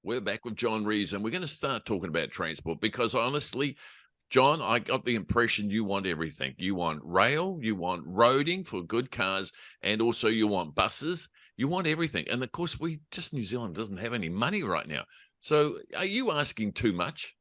We're back with John Rees, and we're going to start talking about transport because honestly, John, I got the impression you want everything. You want rail, you want roading for good cars, and also you want buses. You want everything. And of course, New Zealand doesn't have any money right now. So are you asking too much?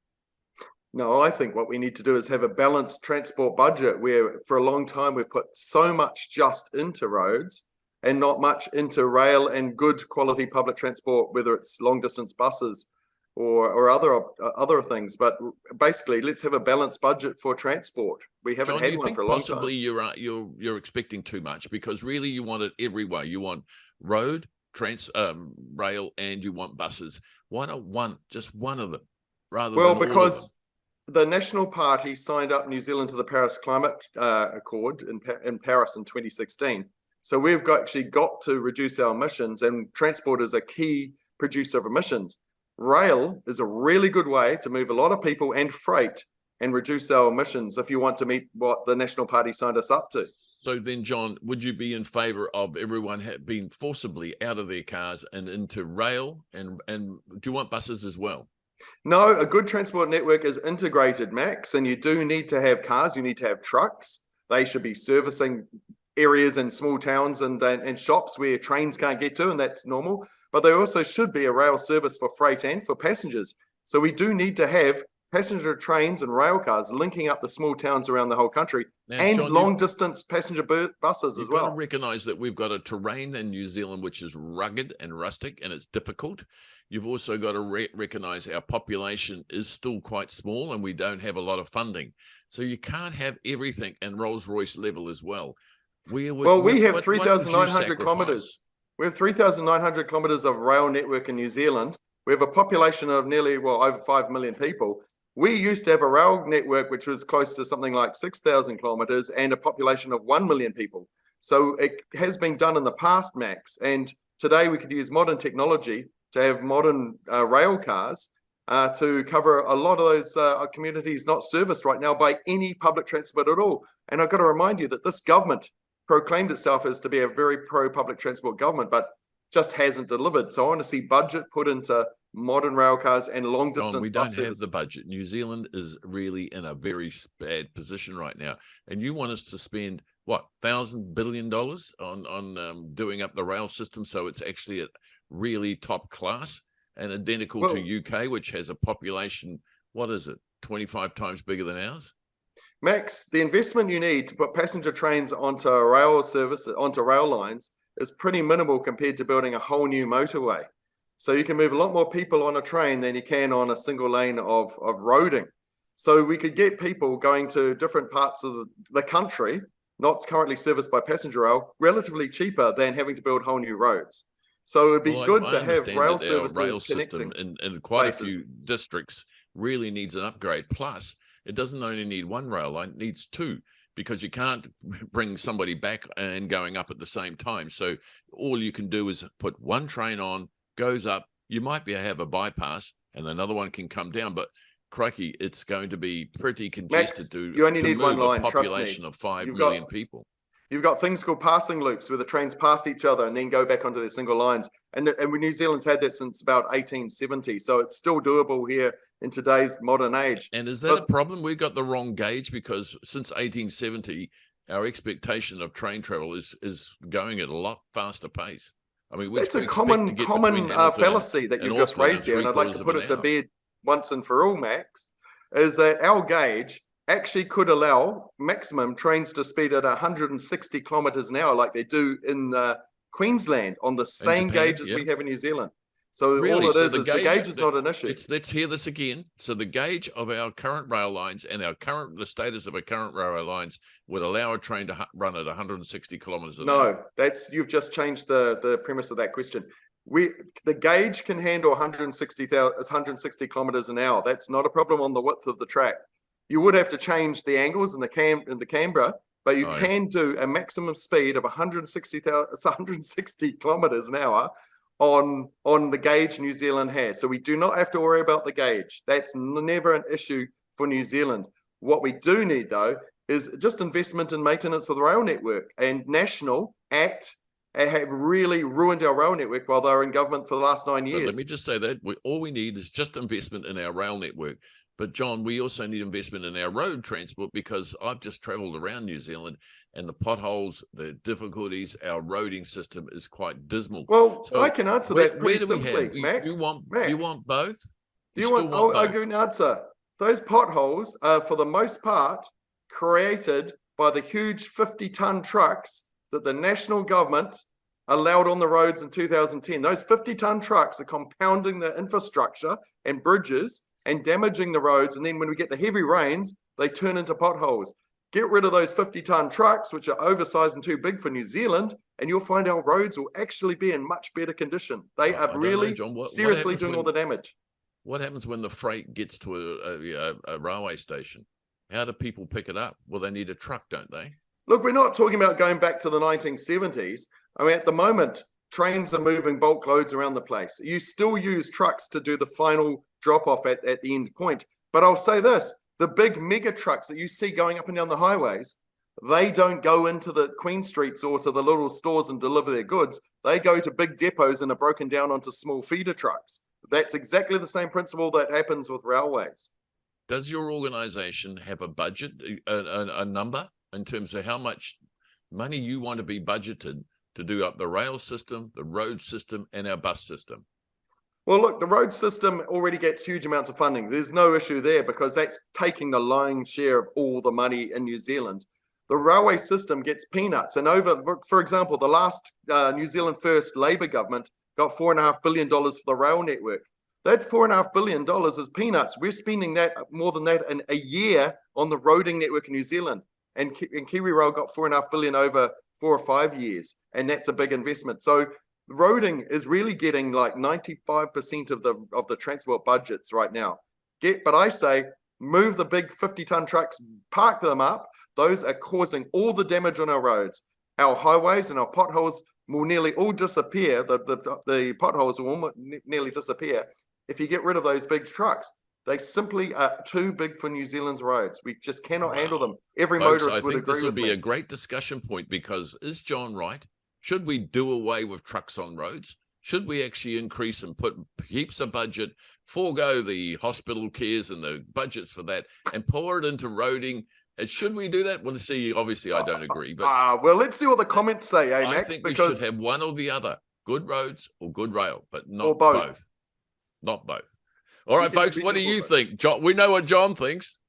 No, I think what we need to do is have a balanced transport budget where for a long time we've put so much just into roads and not much into rail and good quality public transport, whether it's long distance buses or other things. But basically, let's have a balanced budget for transport. We haven't John, had one for a long time. Possibly you're expecting too much because really you want it every way. You want road, rail, and you want buses. Why not just one of them rather than all of them? Well, because the National Party signed up New Zealand to the Paris Climate Accord in Paris in 2016. So we've actually got to reduce our emissions, and transport is a key producer of emissions. Rail is a really good way to move a lot of people and freight and reduce our emissions if you want to meet what the National Party signed us up to. So then, John, would you be in favour of everyone being forcibly out of their cars and into rail? And do you want buses as well? No, a good transport network is integrated, Max, and you do need to have cars, you need to have trucks. They should be servicing areas in small towns and shops where trains can't get to, and that's normal. But there also should be a rail service for freight and for passengers. So we do need to have passenger trains and rail cars linking up the small towns around the whole country, and John, long-distance passenger buses as well. You've got to recognise that we've got a terrain in New Zealand which is rugged and rustic, and it's difficult. You've also got to recognise our population is still quite small, and we don't have a lot of funding. So you can't have everything and Rolls-Royce level as well. We have 3,900 kilometres. We have 3,900 kilometres of rail network in New Zealand. We have a population of nearly, over 5 million people. We used to have a rail network which was close to something like 6,000 kilometres and a population of 1 million people. So it has been done in the past, Max. And today we could use modern technology to have modern rail cars to cover a lot of those communities not serviced right now by any public transport at all. And I've got to remind you that this government proclaimed itself as to be a very pro-public transport government, but just hasn't delivered. So I want to see budget put into modern rail cars and long distance we bus don't have the budget. New Zealand is really in a very bad position right now, and you want us to spend what $1,000 billion on doing up the rail system so it's actually at really top class and identical to UK, which has a population, what is it, 25 times bigger than ours? Max, the investment you need to put passenger trains onto rail lines is pretty minimal compared to building a whole new motorway. So you can move a lot more people on a train than you can on a single lane of roading. So we could get people going to different parts of the country, not currently serviced by passenger rail, relatively cheaper than having to build whole new roads. So it would be good to have rail services connecting in quite places. A few districts really needs an upgrade. Plus, it doesn't only need one rail line, it needs two, because you can't bring somebody back and going up at the same time. So all you can do is put one train on, goes up, you might have a bypass and another one can come down, but crikey, it's going to be pretty congested. Max, you only need one line, trust me. A population of 5 million people. You've got things called passing loops where the trains pass each other and then go back onto their single lines. And New Zealand's had that since about 1870. So it's still doable here in today's modern age. And is that a problem? We've got the wrong gauge, because since 1870, our expectation of train travel is going at a lot faster pace. I mean, that's a common fallacy that you've just raised here. And I'd like to put it to bed once and for all, Max, is that our gauge actually could allow maximum trains to speed at 160 kilometres an hour like they do in Queensland on the same gauge as we have in New Zealand. So really, all it is the gauge is not an issue. Let's hear this again. So the gauge of our current rail lines and the status of our current railway lines would allow a train to run at 160 kilometres an hour. No, you've just changed the premise of that question. The gauge can handle 160 kilometres an hour. That's not a problem on the width of the track. You would have to change the angles in the camber, but you can do a maximum speed of 160 kilometres an hour on the gauge New Zealand has. So we do not have to worry about the gauge. That's never an issue for New Zealand. What we do need, though, is just investment in maintenance of the rail network and national at and have really ruined our rail network while they were in government for the last 9 years. But let me just say that all we need is just investment in our rail network. But John, we also need investment in our road transport, because I've just traveled around New Zealand and the potholes, the difficulties, our roading system is quite dismal. Well, So I can answer that pretty simply, Max. You want both? Do you want both? I'll give you an answer. Those potholes are, for the most part, created by the huge 50-ton trucks that the national government allowed on the roads in 2010. Those 50-ton trucks are compounding the infrastructure and bridges and damaging the roads. And then when we get the heavy rains, they turn into potholes. Get rid of those 50-ton trucks, which are oversized and too big for New Zealand, and you'll find our roads will actually be in much better condition. They are really seriously doing all the damage. What happens when the freight gets to a railway station? How do people pick it up? Well, they need a truck, don't they? Look, we're not talking about going back to the 1970s. I mean, at the moment, trains are moving bulk loads around the place. You still use trucks to do the final drop-off at the end point. But I'll say this, the big mega trucks that you see going up and down the highways, they don't go into the Queen Streets or to the little stores and deliver their goods. They go to big depots and are broken down onto small feeder trucks. That's exactly the same principle that happens with railways. Does your organization have a budget, a number in terms of how much money you want to be budgeted to do up the rail system, the road system, and our bus system? Well, look, the road system already gets huge amounts of funding. There's no issue there because that's taking the lion's share of all the money in New Zealand. The railway system gets peanuts. And for example, the last New Zealand First Labour government got $4.5 billion for the rail network. That $4.5 billion is peanuts. We're spending that more than that in a year on the roading network in New Zealand. And Kiwi Rail got $4.5 billion over 4 or 5 years. And that's a big investment. So roading is really getting like 95% of the transport budgets right now. But I say, move the big 50-ton trucks, park them up. Those are causing all the damage on our roads. Our highways and our potholes will nearly all disappear. The potholes will nearly disappear if you get rid of those big trucks. They simply are too big for New Zealand's roads. We just cannot handle them. Every motorist would agree with me. This will be a great discussion point, because is John right? Should we do away with trucks on roads? Should we actually increase and put heaps of budget, forego the hospital cares and the budgets for that, and pour it into roading? And should we do that? Well, see, obviously I don't agree. But well, let's see what the comments say, Max? I think we should have one or the other, good roads or good rail, but not both. Not both. All right, folks, what do you think? John, we know what John thinks.